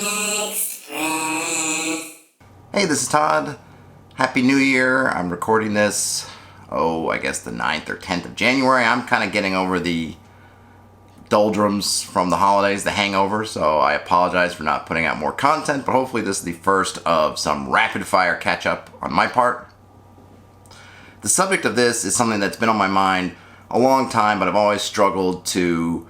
Hey, this is Todd. Happy New Year. I'm recording this, I guess the 9th or 10th of January. I'm kind of getting over the doldrums from the holidays, the hangover, so I apologize for not putting out more content, but hopefully this is the first of some rapid-fire catch-up on my part. The subject of this is something that's been on my mind a long time, but I've always struggled to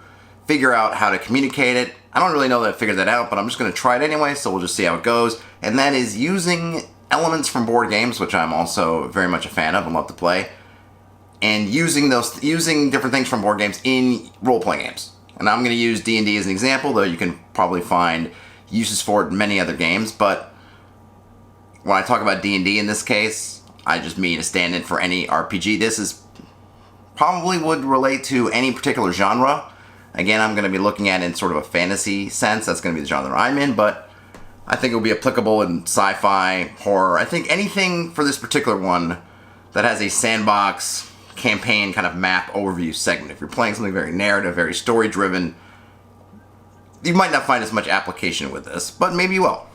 figure out how to communicate it. I don't really know that I figured that out, but I'm just going to try it anyway, so we'll just see how it goes. And that is using elements from board games, which I'm also very much a fan of and love to play, and using different things from board games in role-playing games. And I'm going to use D&D as an example, though you can probably find uses for it in many other games. But when I talk about D&D in this case, I just mean a stand-in for any RPG. This is probably would relate to any particular genre. Again, I'm going to be looking at it in sort of a fantasy sense. That's going to be the genre I'm in, but I think it will be applicable in sci-fi, horror. I think anything for this particular one that has a sandbox campaign kind of map overview segment. If you're playing something very narrative, very story-driven, you might not find as much application with this, but maybe you will.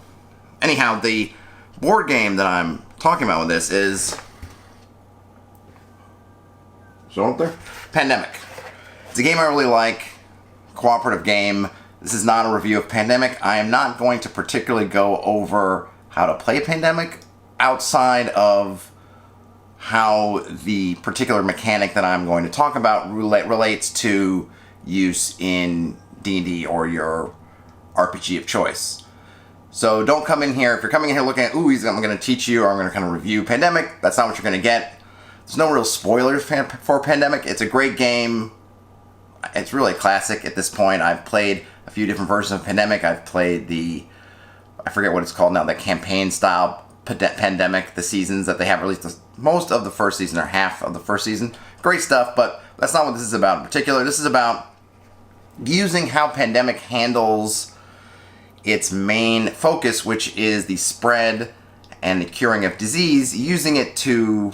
Anyhow, the board game that I'm talking about with this is Pandemic. It's a game I really like. Cooperative game. This is not a review of Pandemic. I am not going to particularly go over how to play Pandemic outside of how the particular mechanic that I'm going to talk about relates to use in D&D or your RPG of choice. So don't come in here, if you're coming in here looking at, I'm going to teach you or I'm going to kind of review Pandemic, that's not what you're going to get. There's no real spoilers for Pandemic. It's a great game. It's really a classic at this point. I've played a few different versions of Pandemic. I've played I forget what it's called now, the campaign style Pandemic, the seasons that they have released. Most of the first season or half of the first season. Great stuff, but that's not what this is about in particular. This is about using how Pandemic handles its main focus, which is the spread and the curing of disease, using that to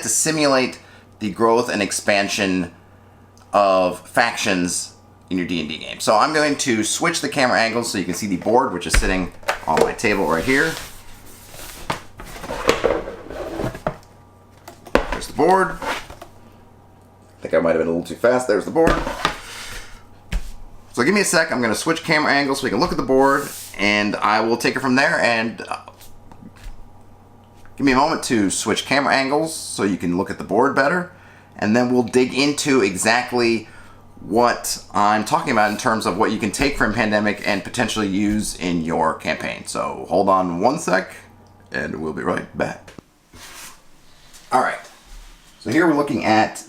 simulate the growth and expansion of factions in your D&D game. So I'm going to switch the camera angles so you can see the board, which is sitting on my table right here. There's the board. I think I might have been a little too fast. There's the board. So give me a sec. I'm going to switch camera angles so we can look at the board, and I will take it from there. And give me a moment to switch camera angles so you can look at the board better, and then we'll dig into exactly what I'm talking about in terms of what you can take from Pandemic and potentially use in your campaign. So hold on one sec, and we'll be right back. Alright, so here we're looking at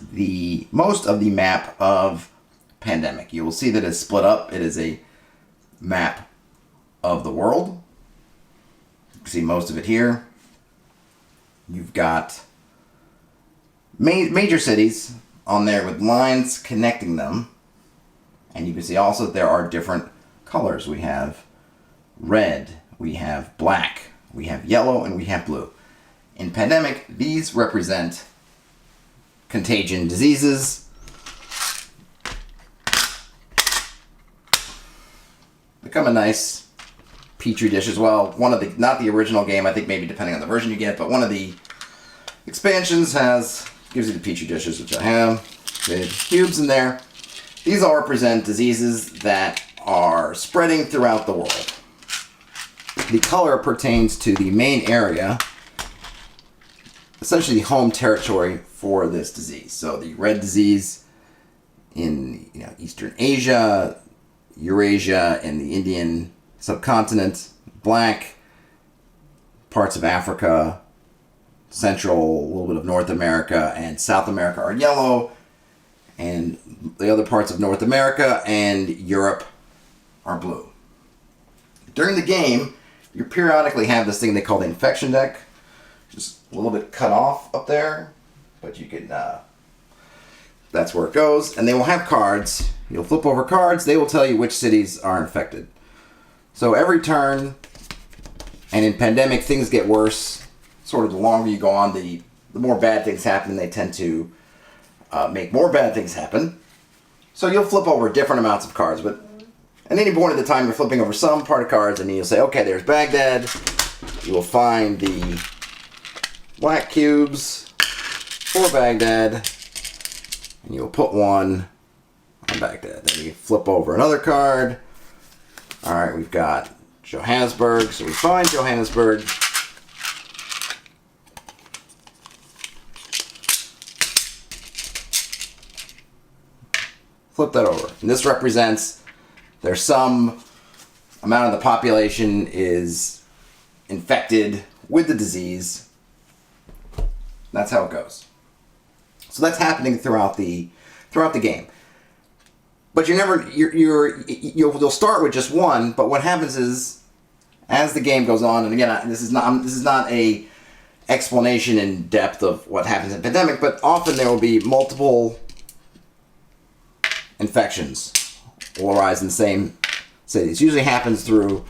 most of the map of Pandemic. You will see that it's split up. It is a map of the world. You can see most of it here. You've got major cities on there with lines connecting them. And you can see also that there are different colors. We have red, we have black, we have yellow, and we have blue. In Pandemic, these represent contagion diseases. Become a nice petri dish as well. Not the original game, I think maybe depending on the version you get, but one of the expansions gives you the petri dishes, which I have. Big cubes in there. These all represent diseases that are spreading throughout the world. The color pertains to the main area, essentially the home territory for this disease. So the red disease in Eastern Asia, Eurasia, and the Indian subcontinent, black, parts of Africa, Central, a little bit of North America, and South America are yellow, and the other parts of North America and Europe are blue. During the game, you periodically have this thing they call the infection deck, just a little bit cut off up there, but you can, that's where it goes, and they will have cards. You'll flip over cards, they will tell you which cities are infected. So every turn, and in Pandemic, things get worse. Sort of the longer you go on, the more bad things happen, and they tend to make more bad things happen. So you'll flip over different amounts of cards, but at any point at the time you're flipping over some part of cards, and you'll say, okay, there's Baghdad. You will find the black cubes for Baghdad, and you will put one on Baghdad. Then you flip over another card. All right, we've got Johannesburg, so we find Johannesburg. Flip that over. And this represents there's some amount of the population is infected with the disease. That's how it goes. So that's happening throughout the game. But you'll start with just one, but what happens is as the game goes on, and again, this is not a explanation in depth of what happens in pandemic, but often there will be multiple infections will arise in the same city. It usually happens through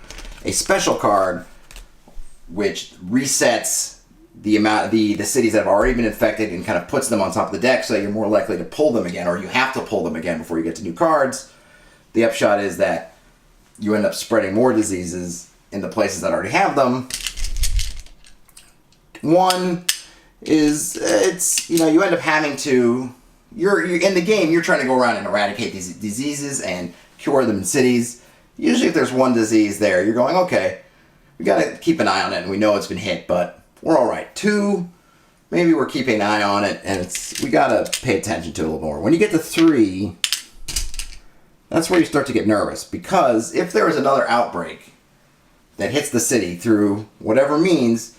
a special card which resets the amount the cities that have already been infected and kind of puts them on top of the deck so you're more likely to pull them again, or you have to pull them again before you get to new cards. The upshot is that you end up spreading more diseases in the places that already have them. One is you end up having to you're in the game, you're trying to go around and eradicate these diseases and cure them in cities. Usually if there's one disease there, you're going, okay, we got to keep an eye on it and we know it's been hit, but we're all right. Two, maybe we're keeping an eye on it and we got to pay attention to it a little more. When you get to three, that's where you start to get nervous, because if there is another outbreak that hits the city through whatever means,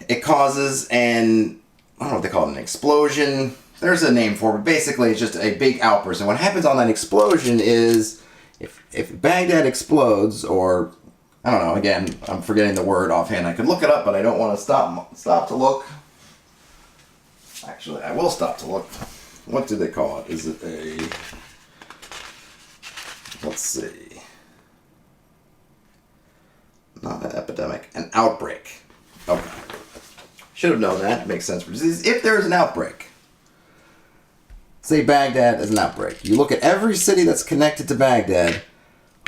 it causes I don't know what they call it, an explosion. There's a name for it, but basically it's just a big outburst. And what happens on that explosion is if Baghdad explodes, or I don't know, again, I'm forgetting the word offhand. I could look it up, but I don't want to stop to look. Actually, I will stop to look. What do they call it? Is it let's see. Not an epidemic, an outbreak. Okay. Should have known that. It makes sense for disease. If there is an outbreak, say Baghdad is an outbreak. You look at every city that's connected to Baghdad,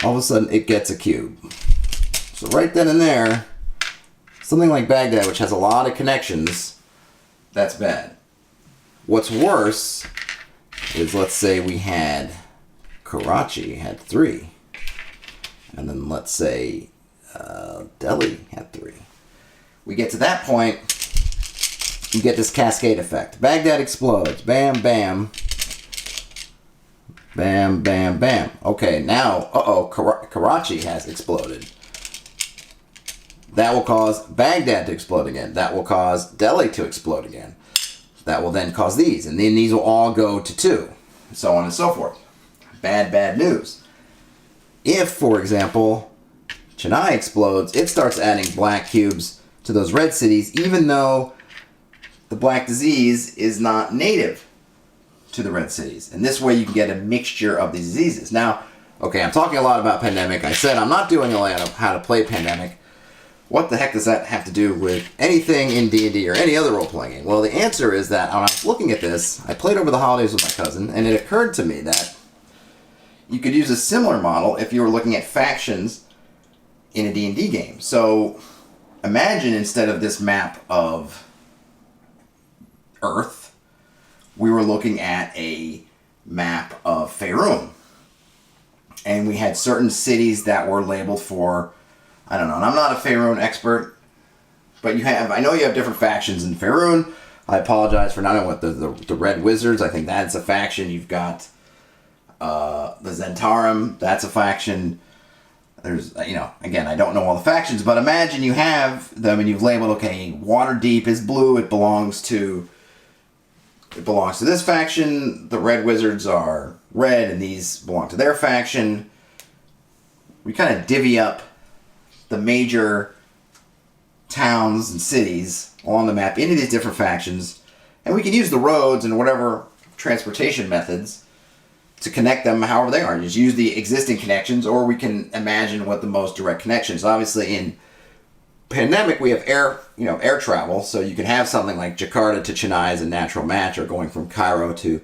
all of a sudden it gets a cube. So right then and there, something like Baghdad, which has a lot of connections, that's bad. What's worse is, let's say we had Karachi had 3. And then let's say Delhi had 3. We get to that point, you get this cascade effect. Baghdad explodes. Bam, bam. Bam, bam, bam. Okay, now, Karachi has exploded. That will cause Baghdad to explode again. That will cause Delhi to explode again. That will then cause these. And then these will all go to 2. So on and so forth. Bad, bad news. If, for example, Chennai explodes, it starts adding black cubes to those red cities, even though the black disease is not native to the red cities. And this way you can get a mixture of these diseases. Now, okay, I'm talking a lot about Pandemic. I said I'm not doing a lot of how to play Pandemic. What the heck does that have to do with anything in D&D or any other role-playing game? Well, the answer is that when I was looking at this, I played over the holidays with my cousin, and it occurred to me that you could use a similar model if you were looking at factions in a D&D game. So imagine instead of this map of Earth, we were looking at a map of Faerun. And we had certain cities that were labeled for, I don't know, and I'm not a Faerun expert, but I know you have different factions in Faerun. I apologize for not knowing what the Red Wizards, I think that's a faction. You've got the Zentarum, that's a faction. There's, again, I don't know all the factions, but imagine you have them and you've labeled, okay, Waterdeep is blue, it belongs to this faction. The Red Wizards are red, and these belong to their faction. We kind of divvy up the major towns and cities along the map into these different factions, and we can use the roads and whatever transportation methods to connect them however they are. Just use the existing connections, or we can imagine what the most direct connections. Obviously, in pandemic, we have air travel, so you can have something like Jakarta to Chennai as a natural match, or going from Cairo to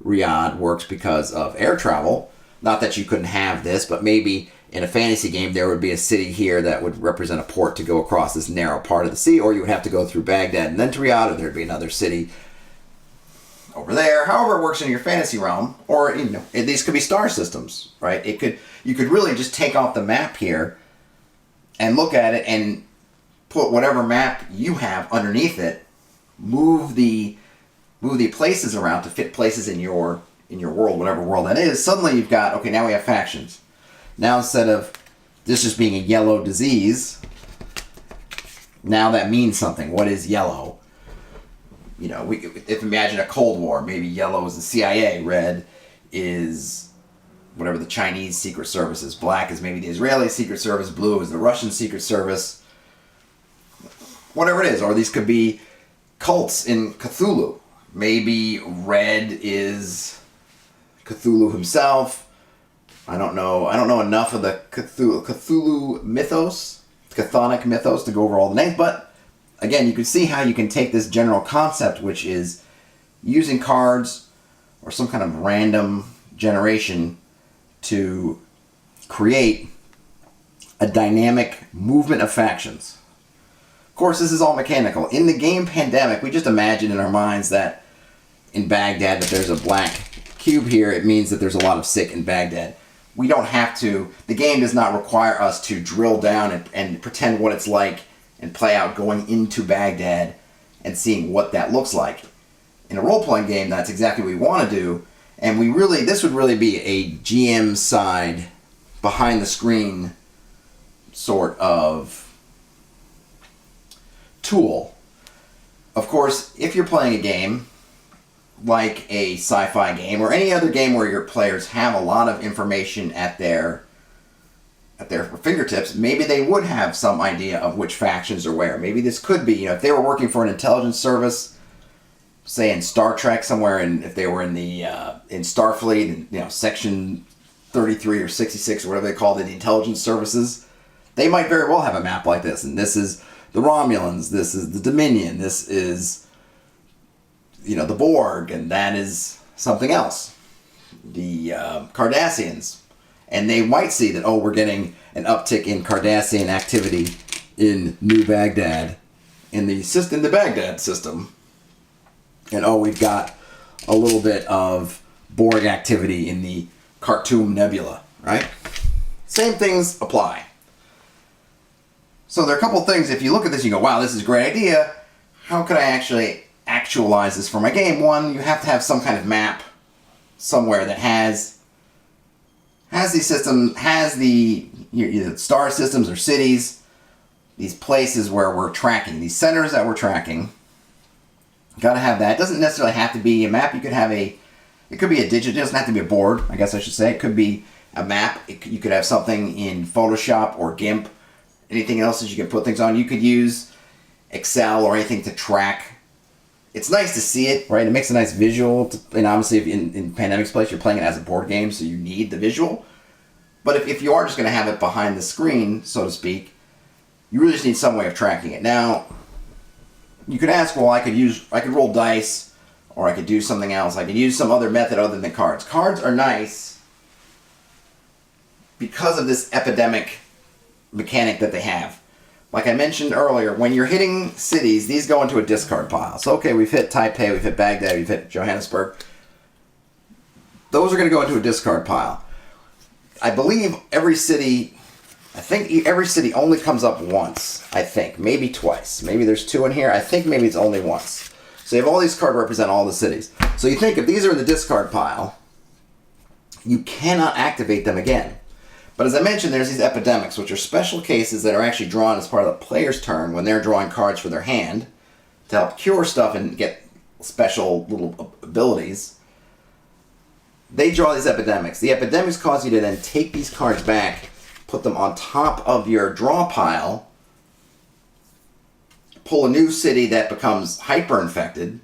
Riyadh works because of air travel. Not that you couldn't have this, but maybe in a fantasy game there would be a city here that would represent a port to go across this narrow part of the sea, or you would have to go through Baghdad and then to Riyadh, or there'd be another city over there. However it works in your fantasy realm, or these could be star systems, right? You could really just take off the map here and look at it and put whatever map you have underneath it, move the places around to fit places in your world, whatever world that is. Suddenly you've got, okay, now we have factions. Now instead of this just being a yellow disease, now that means something. What is yellow? If imagine a Cold War, maybe yellow is the CIA, red is whatever the Chinese Secret Service is, black is maybe the Israeli Secret Service, blue is the Russian Secret Service, whatever it is. Or these could be cults in Cthulhu. Maybe red is Cthulhu himself. I don't know enough of the Cthulhu mythos, chthonic mythos, to go over all the names, but again, you can see how you can take this general concept, which is using cards or some kind of random generation to create a dynamic movement of factions. Of course, this is all mechanical. In the game Pandemic, we just imagine in our minds that in Baghdad that there's a black cube here. It means that there's a lot of sick in Baghdad. We don't have to. The game does not require us to drill down and pretend what it's like and play out going into Baghdad and seeing what that looks like. In a role-playing game, that's exactly what we want to do. And this would really be a GM side, behind the screen sort of tool. Of course, if you're playing a game like a sci-fi game or any other game where your players have a lot of information at their fingertips, maybe they would have some idea of which factions are where. Maybe this could be, if they were working for an intelligence service, say in Star Trek somewhere, and if they were in Starfleet, Section 33 or 66 or whatever they called it, the intelligence services, they might very well have a map like this. And this is the Romulans, this is the Dominion, this is the Borg, and that is something else, the Cardassians. And they might see that, we're getting an uptick in Cardassian activity in New Baghdad, in the Baghdad system. And we've got a little bit of Borg activity in the Khartoum Nebula, right? Same things apply. So there are a couple things, if you look at this, you go, wow, this is a great idea. How could I actually actualize this for my game? One, you have to have some kind of map somewhere that has these systems, has the either star systems or cities, these places where we're tracking, these centers that we're tracking. Got to have that. It doesn't necessarily have to be a map. You could have it could be a digital, it doesn't have to be a board, I guess I should say. It could be a map. You could have something in Photoshop or GIMP, anything else that you can put things on. You could use Excel or anything to track. It's nice to see it, right? It makes a nice visual. And obviously, if in Pandemic's place, you're playing it as a board game, so you need the visual. But if you are just going to have it behind the screen, so to speak, you really just need some way of tracking it. Now, you could ask, well, I could roll dice, or I could do something else. I could use some other method other than cards. Cards are nice because of this epidemic mechanic that they have. Like I mentioned earlier, when you're hitting cities, these go into a discard pile. So, okay, we've hit Taipei, we've hit Baghdad, we've hit Johannesburg. Those are going to go into a discard pile. I believe every city only comes up once, I think. Maybe twice. Maybe there's two in here. I think maybe it's only once. So you have all these cards represent all the cities. So you think if these are in the discard pile, you cannot activate them again. But as I mentioned, there's these epidemics, which are special cases that are actually drawn as part of the player's turn when they're drawing cards for their hand to help cure stuff and get special little abilities. They draw these epidemics. The epidemics cause you to then take these cards back, put them on top of your draw pile, pull a new city that becomes hyper-infected,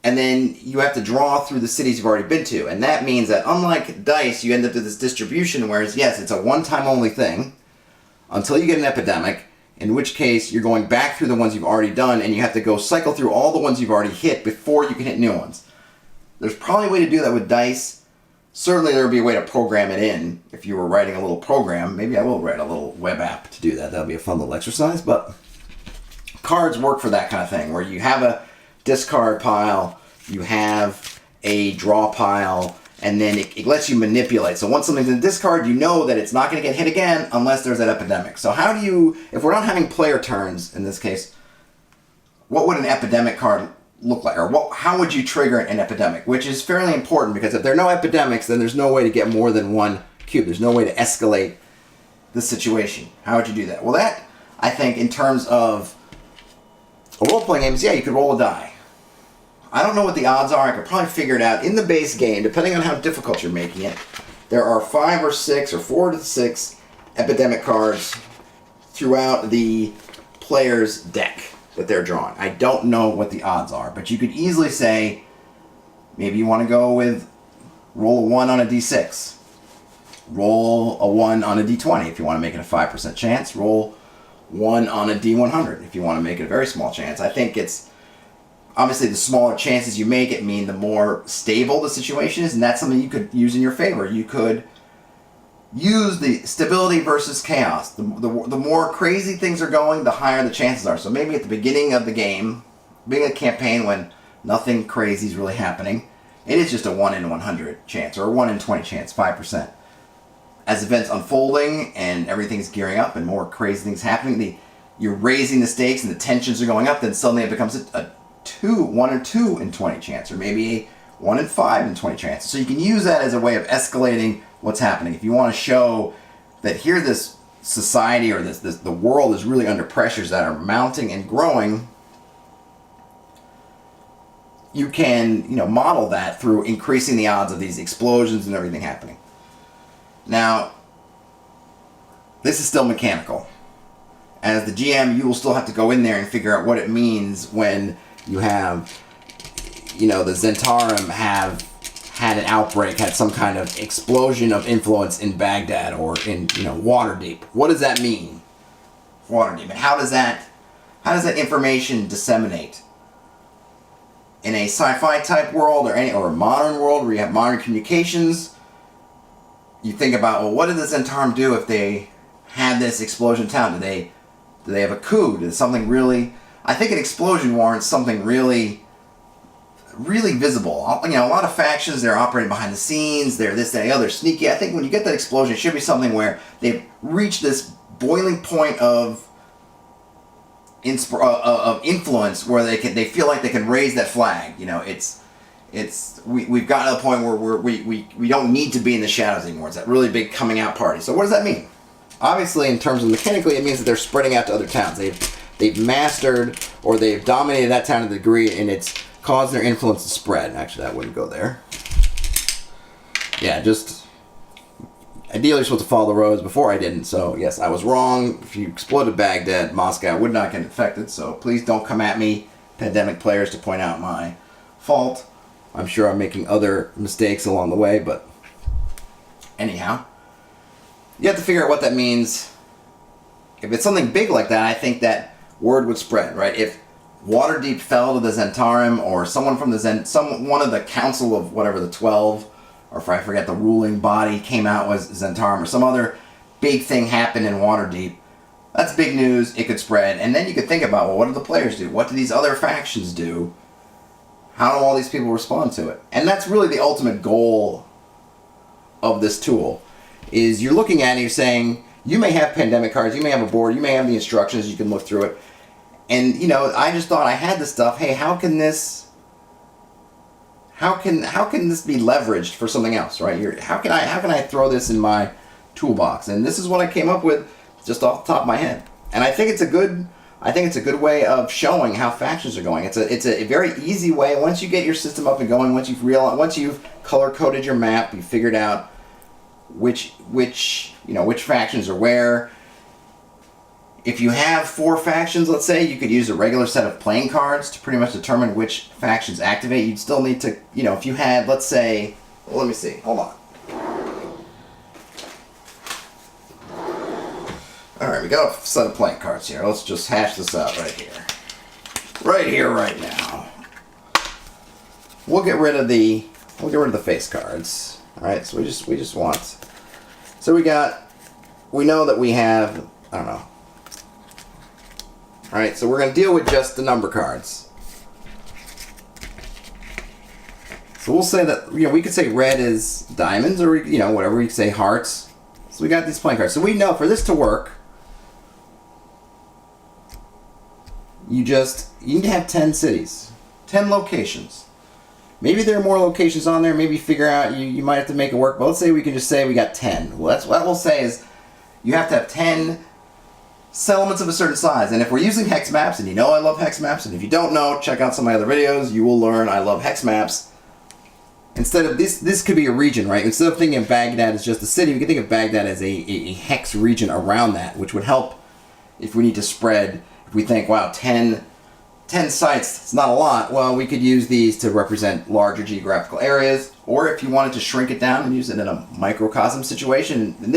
and then you have to draw through the cities you've already been to. And that means that unlike dice, you end up with this distribution, whereas, yes, it's a one-time only thing until you get an epidemic, in which case you're going back through the ones you've already done, and you have to go cycle through all the ones you've already hit before you can hit new ones. There's probably a way to do that with dice. Certainly there would be a way to program it in if you were writing a little program. Maybe I will write a little web app to do that. That'll be a fun little exercise. But cards work for that kind of thing, where you have a discard pile, you have a draw pile, and then it lets you manipulate. So once something's in the discard, you know that it's not going to get hit again unless there's that epidemic. So how do you, if we're not having player turns in this case, what would an epidemic card look like? Or how would you trigger an epidemic? Which is fairly important, because if there are no epidemics, then there's no way to get more than one cube. There's no way to escalate the situation. How would you do that? Well, that, I think, in terms of a role-playing game, is, yeah, you could roll a die. I don't know what the odds are. I could probably figure it out. In the base game, depending on how difficult you're making it, there are 5 or 6 or 4 to 6 epidemic cards throughout the player's deck that they're drawing. I don't know what the odds are, but you could easily say, maybe you want to go with roll a 1 on a d6. Roll a 1 on a d20 if you want to make it a 5% chance. Roll 1 on a d100 if you want to make it a very small chance. I think it's, obviously, the smaller chances you make it mean the more stable the situation is, and that's something you could use in your favor. You could use the stability versus chaos. The more crazy things are going, the higher the chances are. So maybe at the beginning of the game, beginning of the campaign, when nothing crazy is really happening, it is just a 1 in 100 chance, or a 1 in 20 chance, 5%. As events unfolding and everything's gearing up and more crazy things happening, you're raising the stakes and the tensions are going up, then suddenly it becomes a 1 or 2 in 20 chance, or maybe a 1 in 5 in 20 chances. So you can use that as a way of escalating what's happening. If you want to show that here this society or the world is really under pressures that are mounting and growing, you can model that through increasing the odds of these explosions and everything happening. Now, this is still mechanical. As the GM, you will still have to go in there and figure out what it means when you have, the Zentarum have had an outbreak, had some kind of explosion of influence in Baghdad or in, Waterdeep. What does that mean? Waterdeep. And how does that information disseminate? In a sci-fi type world or a modern world where you have modern communications, you think about, well, what did the Zentarum do if they had this explosion in town? Do they have a coup? Did something really... I think an explosion warrants something really, really visible. A lot of factions, they're operating behind the scenes, they're this, that, and the other, sneaky. I think when you get that explosion, it should be something where they've reached this boiling point of influence where they feel like they can raise that flag. We've gotten to the point where we don't need to be in the shadows anymore. It's that really big coming out party. So what does that mean? Obviously, in terms of mechanically, it means that they're spreading out to other towns. They've mastered or they've dominated that town to the degree, and it's caused their influence to spread. Actually, that wouldn't go there. Yeah, just ideally you're supposed to follow the roads. Before I didn't, so yes, I was wrong. If you exploded Baghdad, Moscow would not get infected. So please don't come at me, pandemic players, to point out my fault. I'm sure I'm making other mistakes along the way, but anyhow, you have to figure out what that means. If it's something big like that, I think that word would spread, right? If Waterdeep fell to the Zentarum, or someone from one of the council of whatever, the 12, or if I forget the ruling body came out was Zentarum, or some other big thing happened in Waterdeep, that's big news. It could spread, and then you could think about, well, what do the players do? What do these other factions do? How do all these people respond to it? And that's really the ultimate goal of this tool, is you're looking at it and you're saying, you may have pandemic cards, you may have a board, you may have the instructions, you can look through it. And, I just thought I had this stuff. Hey, how can this be leveraged for something else, right? How can I throw this in my toolbox? And this is what I came up with just off the top of my head. And I think it's a good way of showing how factions are going. It's a very easy way. Once you get your system up and going, once you've color coded your map, you've figured out which factions are where. If you have 4 factions, let's say, you could use a regular set of playing cards to pretty much determine which factions activate. You'd still need to, if you had, let's say, well, let me see, hold on. Alright, we got a set of playing cards here. Let's just hash this out right here. Right here, right now. We'll get rid of the face cards. All right, so we just want. So we know that we have, I don't know. All right, so we're going to deal with just the number cards. So we'll say that, we could say red is diamonds, or, whatever, we could say hearts. So we got these playing cards. So we know for this to work, you need to have 10 cities, 10 locations. Maybe there are more locations on there. Maybe figure out, you might have to make it work. But let's say we can just say we got 10. Well, that's what we'll say is you have to have 10 settlements of a certain size. And if we're using hex maps, and I love hex maps, and if you don't know, check out some of my other videos. You will learn I love hex maps. Instead of this could be a region, right? Instead of thinking of Baghdad as just a city, we can think of Baghdad as a hex region around that, which would help if we need to spread. If we think, wow, 10 sites, it's not a lot. Well, we could use these to represent larger geographical areas. Or if you wanted to shrink it down and use it in a microcosm situation, and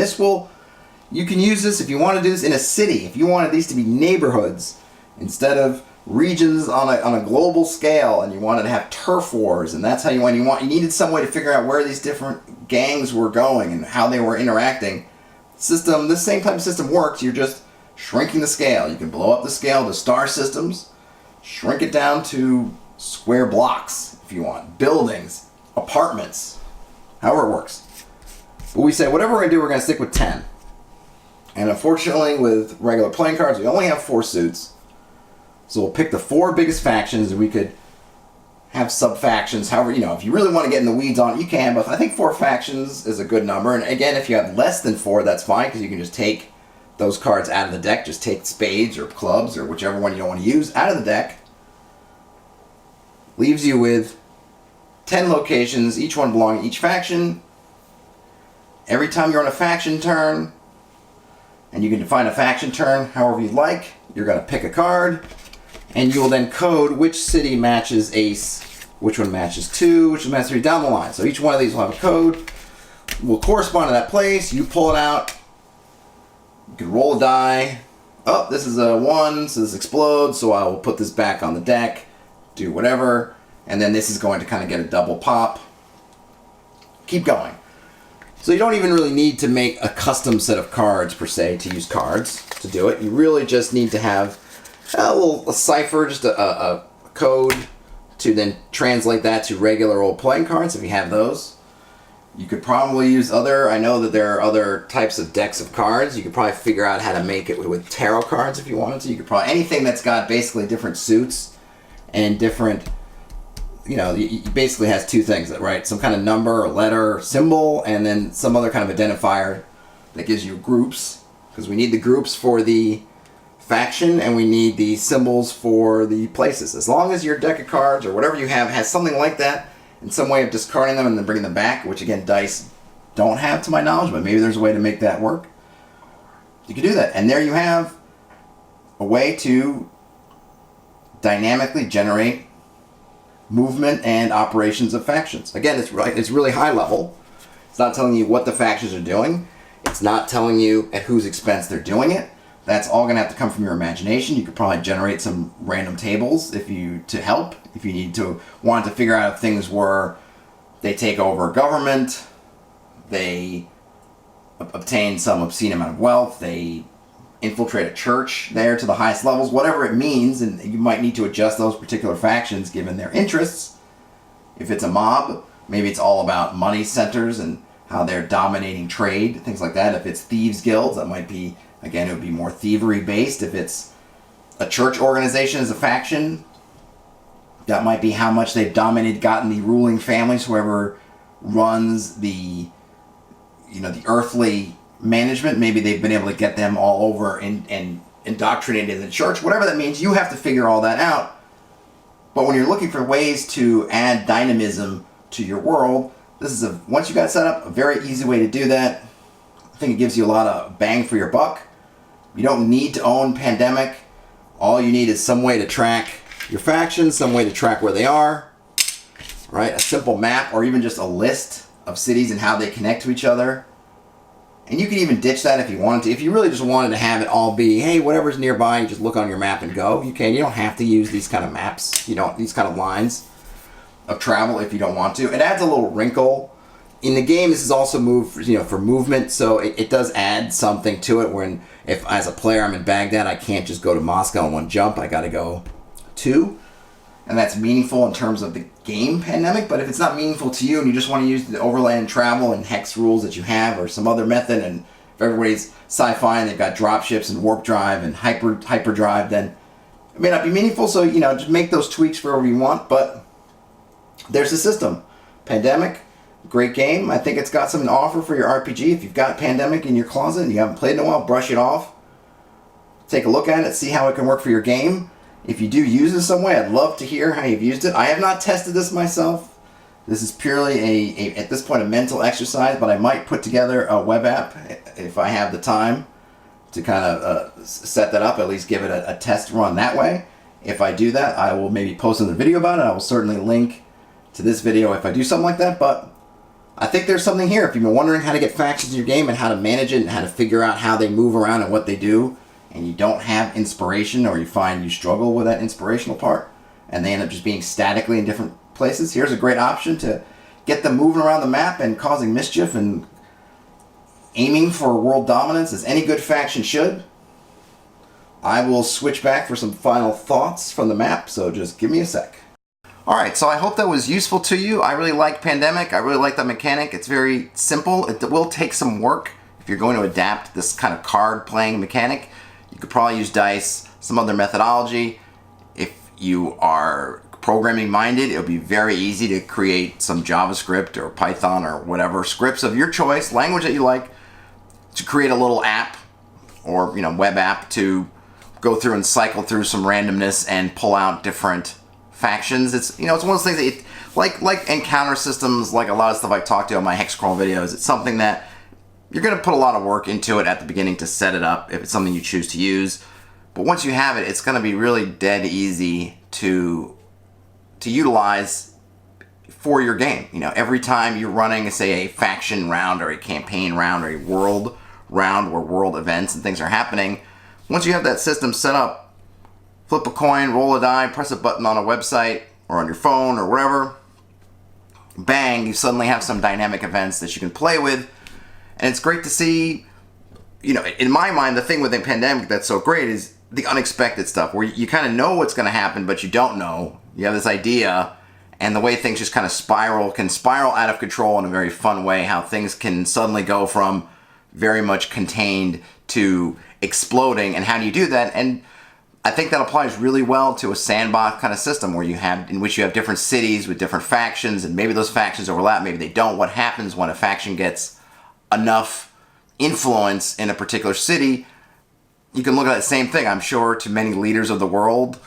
you can use this if you want to do this in a city. If you wanted these to be neighborhoods instead of regions on a global scale, and you wanted to have turf wars, and that's how you needed some way to figure out where these different gangs were going and how they were interacting. This same type of system works. You're just shrinking the scale. You can blow up the scale to star systems, shrink it down to square blocks if you want, buildings, apartments, however it works. But we say whatever we're going to do, we're going to stick with 10. And unfortunately, with regular playing cards, we only have 4 suits. So we'll pick the 4 biggest factions, and we could have sub-factions. However, if you really want to get in the weeds on it, you can. But I think 4 factions is a good number. And again, if you have less than 4, that's fine, because you can just take those cards out of the deck. Just take spades or clubs or whichever one you don't want to use out of the deck. Leaves you with 10 locations, each one belonging to each faction. Every time you're on a faction turn, and you can define a faction turn however you'd like, you're going to pick a card, and you will then code which city matches ace, which one matches 2, which one matches 3 down the line. So each one of these will have a code, will correspond to that place. You pull it out. You can roll a die. Oh, this is a 1, so this explodes, so I will put this back on the deck, do whatever, and then this is going to kind of get a double pop. Keep going. So you don't even really need to make a custom set of cards, per se, to use cards to do it. You really just need to have a cipher, just a code, to then translate that to regular old playing cards, if you have those. You could probably use I know that there are other types of decks of cards. You could probably figure out how to make it with tarot cards if you wanted to. You could probably, anything that's got basically different suits and different, it basically has 2 things, right? Some kind of number or letter or symbol, and then some other kind of identifier that gives you groups, because we need the groups for the faction and we need the symbols for the places. As long as your deck of cards or whatever you have has something like that, and some way of discarding them and then bringing them back, which again, dice don't have to my knowledge, but maybe there's a way to make that work. You can do that. And there you have a way to dynamically generate movement and operations of factions. Again, it's really high level. It's not telling you what the factions are doing. It's not telling you at whose expense they're doing it. That's all going to have to come from your imagination. You could probably generate some random tables if you need to want to figure out if things were they take over a government, they obtain some obscene amount of wealth, they infiltrate a church there to the highest levels, whatever it means, and you might need to adjust those particular factions given their interests. If it's a mob, maybe it's all about money centers and how they're dominating trade, things like that. If it's thieves guilds, that might be, again, it would be more thievery based. If it's a church organization as a faction, that might be how much they've gotten the ruling families, whoever runs the earthly management. Maybe they've been able to get them all over and indoctrinated in the church. Whatever that means, you have to figure all that out. But when you're looking for ways to add dynamism to your world, this is once you got it set up, a very easy way to do that. I think it gives you a lot of bang for your buck. You don't need to own Pandemic. All you need is some way to track your factions, some way to track where they are, right? A simple map or even just a list of cities and how they connect to each other. And you can even ditch that if you wanted to. If you really just wanted to have it all be, hey, whatever's nearby, you just look on your map and go. You can. You don't have to use these kind of maps. You don't, these kind of lines of travel if you don't want to. It adds a little wrinkle. In the game, this is also moved for movement, so it does add something to it. When, if as a player I'm in Baghdad, I can't just go to Moscow in one jump. I got to go two. And that's meaningful in terms of the game Pandemic, but if it's not meaningful to you and you just want to use the overland travel and hex rules that you have or some other method, and if everybody's sci-fi and they've got dropships and warp drive and hyperdrive, then it may not be meaningful, so just make those tweaks wherever you want, but there's the system. Pandemic, great game. I think it's got something to offer for your RPG. If you've got Pandemic in your closet and you haven't played in a while, brush it off. Take a look at it, see how it can work for your game. If you do use it some way, I'd love to hear how you've used it. I have not tested this myself. This is purely at this point, a mental exercise, but I might put together a web app if I have the time to kind of set that up, at least give it a test run that way. If I do that, I will maybe post another video about it. I will certainly link to this video if I do something like that, but I think there's something here. If you've been wondering how to get factions in your game and how to manage it and how to figure out how they move around and what they do, and you don't have inspiration, or you find you struggle with that inspirational part and they end up just being statically in different places, here's a great option to get them moving around the map and causing mischief and aiming for world dominance, as any good faction should. I will switch back for some final thoughts from the map, so just give me a sec. Alright, so I hope that was useful to you. I really like Pandemic. I really like the mechanic. It's very simple. It will take some work if you're going to adapt this kind of card playing mechanic. You could probably use dice, some other methodology. If you are programming minded, it'll be very easy to create some JavaScript or Python or whatever scripts of your choice, language that you like, to create a little app or web app to go through and cycle through some randomness and pull out different factions. It's it's one of those things that like encounter systems, like a lot of stuff I talked to on my hex crawl videos. It's something that you're going to put a lot of work into it at the beginning to set it up if it's something you choose to use. But once you have it, it's going to be really dead easy to utilize for your game. Every time you're running, say, a faction round or a campaign round or a world round where world events and things are happening, once you have that system set up, flip a coin, roll a die, press a button on a website or on your phone or wherever, bang, you suddenly have some dynamic events that you can play with. And it's great to see, in my mind, the thing with the Pandemic that's so great is the unexpected stuff, where you kind of know what's going to happen, but you don't know. You have this idea, and the way things just kind of can spiral out of control in a very fun way, how things can suddenly go from very much contained to exploding, and how do you do that? And I think that applies really well to a sandbox kind of system in which you have different cities with different factions, and maybe those factions overlap, maybe they don't. What happens when a faction gets enough influence in a particular city? You can look at that same thing, I'm sure, to many leaders of the world,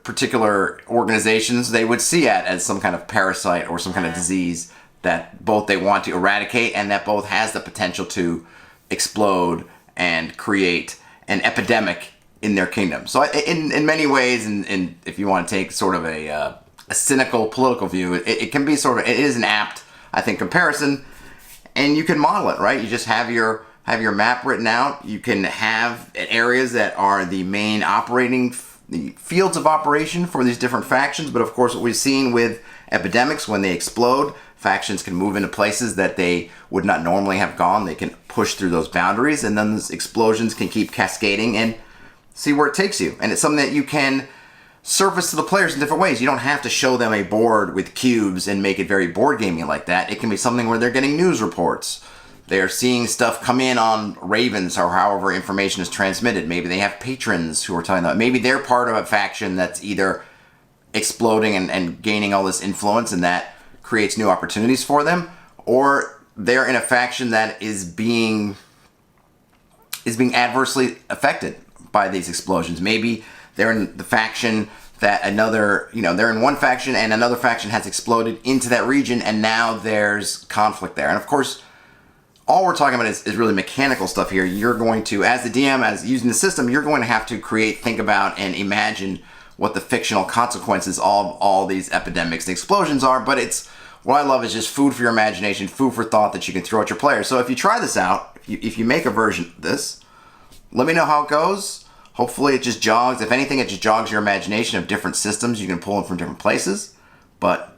particular organizations, they would see it as some kind of parasite or some kind of disease that both they want to eradicate and that both has the potential to explode and create an epidemic in their kingdom. So in many ways, and if you want to take sort of a cynical political view, it can be it is an apt, I think, comparison. And you can model it, right? You just have your map written out. You can have areas that are the main the fields of operation for these different factions. But of course, what we've seen with epidemics, when they explode, factions can move into places that they would not normally have gone. They can push through those boundaries, and then those explosions can keep cascading and see where it takes you. And it's something that you can surface to the players in different ways. You don't have to show them a board with cubes and make it very board gaming like that. It can be something where they're getting news reports. They're seeing stuff come in on ravens or however information is transmitted. Maybe they have patrons who are telling them. Maybe they're part of a faction that's either exploding and gaining all this influence, and that creates new opportunities for them, or they're in a faction that is being adversely affected by these explosions. Maybe they're in the faction that they're in one faction and another faction has exploded into that region, and now there's conflict there. And of course, all we're talking about is really mechanical stuff here. You're going to, as the DM, as using the system, you're going to have to think about, and imagine what the fictional consequences of all these epidemics and explosions are. But it's what I love is just food for your imagination, food for thought that you can throw at your players. So if you try this out, if you make a version of this, let me know how it goes. Hopefully it just jogs. If anything, it just jogs your imagination of different systems you can pull in from different places. But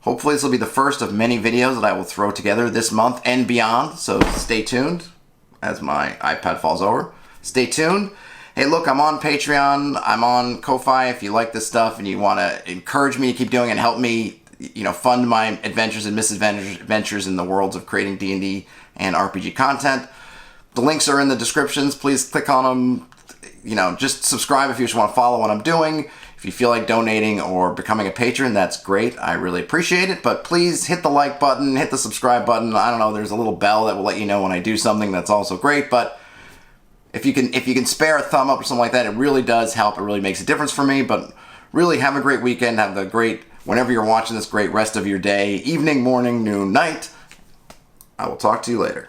hopefully this will be the first of many videos that I will throw together this month and beyond. So stay tuned as my iPad falls over. Stay tuned. Hey, look, I'm on Patreon. I'm on Ko-Fi. If you like this stuff and you want to encourage me to keep doing it and help me, fund my adventures and misadventures in the worlds of creating D&D and RPG content, the links are in the descriptions. Please click on them. Just subscribe if you just want to follow what I'm doing. If you feel like donating or becoming a patron, that's great. I really appreciate it. But please hit the like button, hit the subscribe button. I don't know, there's a little bell that will let you know when I do something. That's also great. But if you can spare a thumb up or something like that, it really does help. It really makes a difference for me. But really, have a great weekend. Have the great, whenever you're watching this, great rest of your day, evening, morning, noon, night. I will talk to you later.